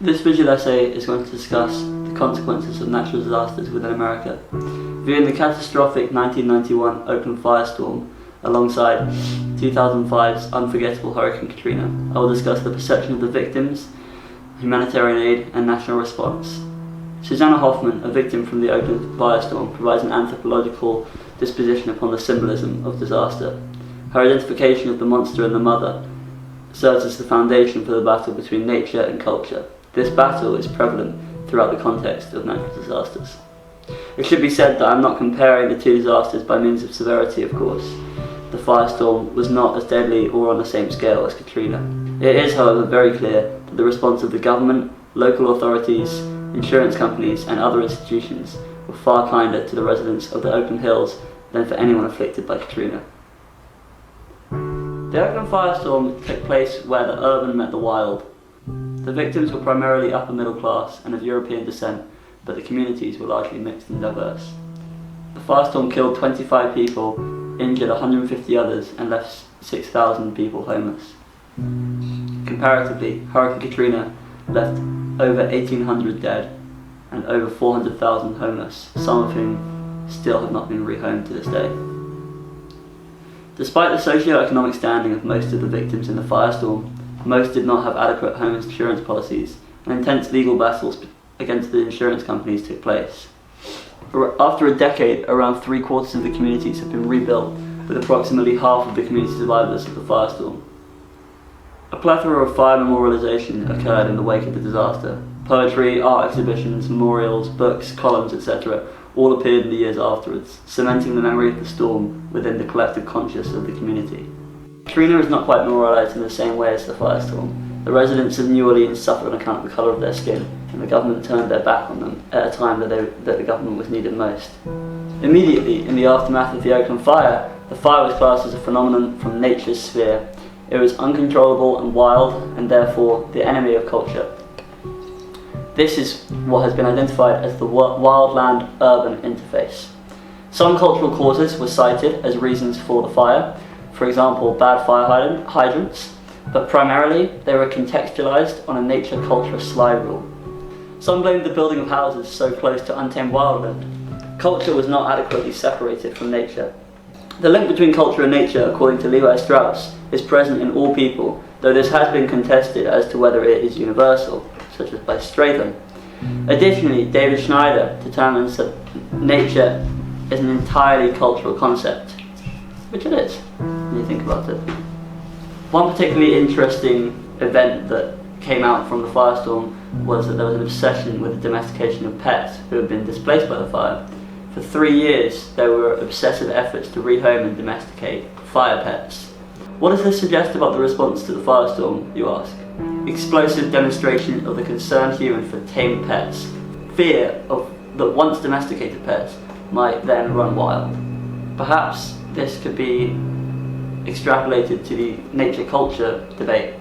This visual essay is going to discuss the consequences of natural disasters within America, viewing the catastrophic 1991 Oakland Firestorm alongside 2005's unforgettable Hurricane Katrina. I will discuss the perception of the victims, humanitarian aid and national response. Susanna Hoffman, a victim from the Oakland Firestorm, provides an anthropological disposition upon the symbolism of disaster. Her identification of the monster and the mother serves as the foundation for the battle between nature and culture. This battle is prevalent throughout the context of natural disasters. It should be said that I'm not comparing the two disasters by means of severity, of course. The firestorm was not as deadly or on the same scale as Katrina. It is, however, very clear that the response of the government, local authorities, insurance companies and other institutions were far kinder to the residents of the Oakland Hills than for anyone afflicted by Katrina. The Oakland Firestorm took place where the urban met the wild. The victims were primarily upper middle class and of European descent, but the communities were largely mixed and diverse. The firestorm killed 25 people, injured 150 others and left 6,000 people homeless. Comparatively, Hurricane Katrina left over 1,800 dead and over 400,000 homeless, some of whom still have not been rehomed to this day. Despite the socio-economic standing of most of the victims in the firestorm, most did not have adequate home insurance policies, and intense legal battles against the insurance companies took place. After a decade, around 3/4 of the communities have been rebuilt, with approximately half of the community survivors of the firestorm. A plethora of fire memorialization occurred in the wake of the disaster. Poetry, art exhibitions, memorials, books, columns, etc. all appeared in the years afterwards, cementing the memory of the storm within the collective consciousness of the community. Katrina is not quite memorialized in the same way as the firestorm. The residents of New Orleans suffered on account of the colour of their skin, and the government turned their back on them at a time that the government was needed most. Immediately, in the aftermath of the Oakland fire, the fire was classed as a phenomenon from nature's sphere. It was uncontrollable and wild, and therefore the enemy of culture. This is what has been identified as the wildland-urban interface. Some cultural causes were cited as reasons for the fire, for example, bad fire hydrants, but primarily they were contextualized on a nature-culture slide rule. Some blamed the building of houses so close to untamed wildland. Culture was not adequately separated from nature. The link between culture and nature, according to Levi Strauss, is present in all people, though this has been contested as to whether it is universal, such as by Stratham. Additionally, David Schneider determines that nature is an entirely cultural concept, which it is, when you think about it. One particularly interesting event that came out from the firestorm was that there was an obsession with the domestication of pets who had been displaced by the fire. For 3 years, there were obsessive efforts to rehome and domesticate fire pets. What does this suggest about the response to the firestorm, you ask? Explosive demonstration of the concerned human for tamed pets. Fear of that once domesticated pets might then run wild. Perhaps this could be extrapolated to the nature-culture debate.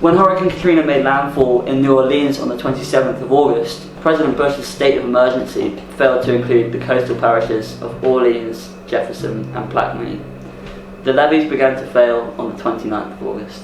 When Hurricane Katrina made landfall in New Orleans on the 27th of August, President Bush's state of emergency failed to include the coastal parishes of Orleans, Jefferson and Plaquemine. The levees began to fail on the 29th of August.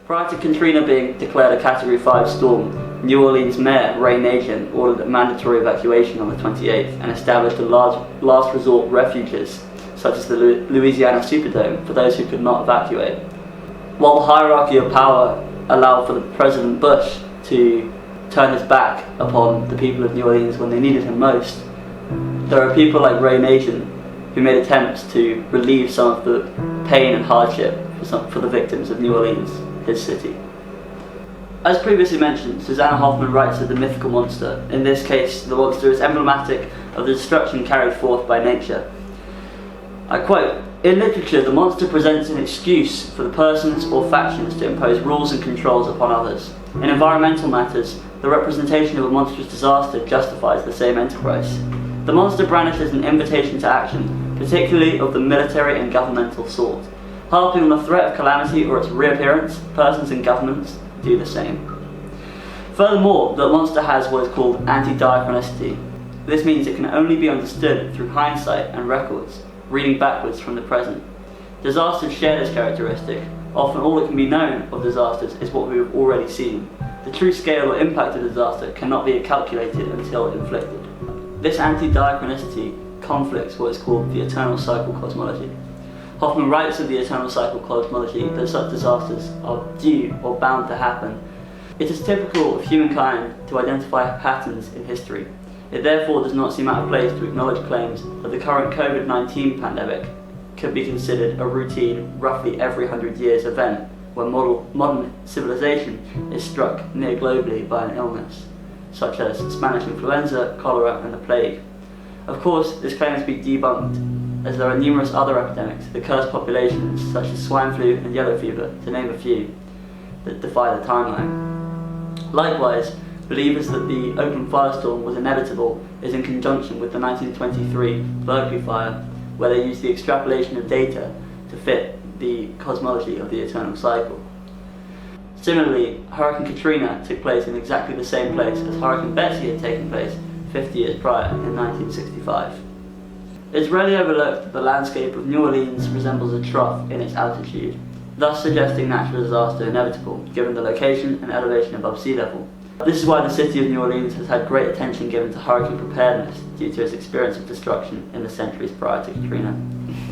Prior to Katrina being declared a Category 5 storm, New Orleans Mayor Ray Nagin ordered a mandatory evacuation on the 28th and established a large last resort refuges, such as the Louisiana Superdome, for those who could not evacuate. While the hierarchy of power allowed for President Bush to turn his back upon the people of New Orleans when they needed him most, there are people like Ray Nagin who made attempts to relieve some of the pain and hardship for the victims of New Orleans, his city. As previously mentioned, Susanna Hoffman writes of the mythical monster. In this case, the monster is emblematic of the destruction carried forth by nature. I quote, "In literature, the monster presents an excuse for the persons or factions to impose rules and controls upon others. In environmental matters, the representation of a monstrous disaster justifies the same enterprise. The monster brandishes an invitation to action, particularly of the military and governmental sort. Harping on the threat of calamity or its reappearance, persons and governments do the same. Furthermore, the monster has what is called anti-diachronicity. This means it can only be understood through hindsight and records, reading backwards from the present. Disasters share this characteristic. Often all that can be known of disasters is what we have already seen. The true scale or impact of disaster cannot be calculated until inflicted. This anti-diachronicity conflicts what is called the eternal cycle cosmology. Hoffman writes of the eternal cycle cosmology that such disasters are due or bound to happen. It is typical of humankind to identify patterns in history. It therefore does not seem out of place to acknowledge claims that the current COVID-19 pandemic could be considered a routine, roughly every 100 years event where modern civilization is struck near globally by an illness, such as Spanish influenza, cholera and the plague. Of course, this claim is to be debunked, as there are numerous other epidemics that curse populations such as swine flu and yellow fever, to name a few, that defy the timeline. Likewise, believers that the Oakland Firestorm was inevitable is in conjunction with the 1923 Berkeley fire, where they used the extrapolation of data to fit the cosmology of the eternal cycle. Similarly, Hurricane Katrina took place in exactly the same place as Hurricane Betsy had taken place 50 years prior in 1965. It is rarely overlooked that the landscape of New Orleans resembles a trough in its altitude, thus suggesting natural disaster inevitable given the location and elevation above sea level. This is why the city of New Orleans has had great attention given to hurricane preparedness due to its experience of destruction in the centuries prior to Katrina.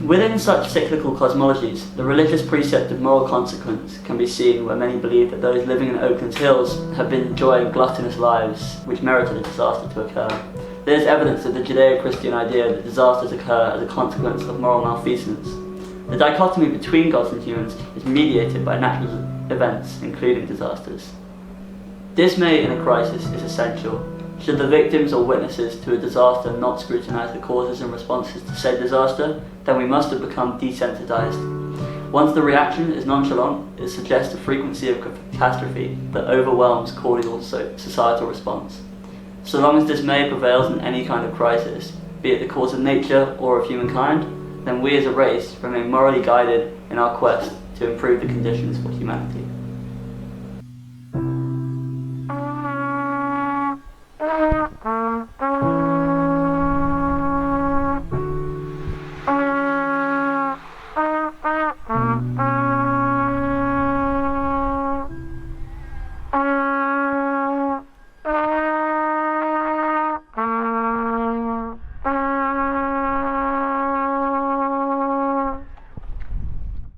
Within such cyclical cosmologies, the religious precept of moral consequence can be seen where many believe that those living in Oakland's hills have been enjoying gluttonous lives which merited a disaster to occur. There is evidence of the Judeo-Christian idea that disasters occur as a consequence of moral malfeasance. The dichotomy between gods and humans is mediated by natural events, including disasters. Dismay in a crisis is essential. Should the victims or witnesses to a disaster not scrutinise the causes and responses to said disaster, then we must have become desensitized. Once the reaction is nonchalant, it suggests a frequency of catastrophe that overwhelms cordial societal response. So long as dismay prevails in any kind of crisis, be it the cause of nature or of humankind, then we as a race remain morally guided in our quest to improve the conditions for humanity.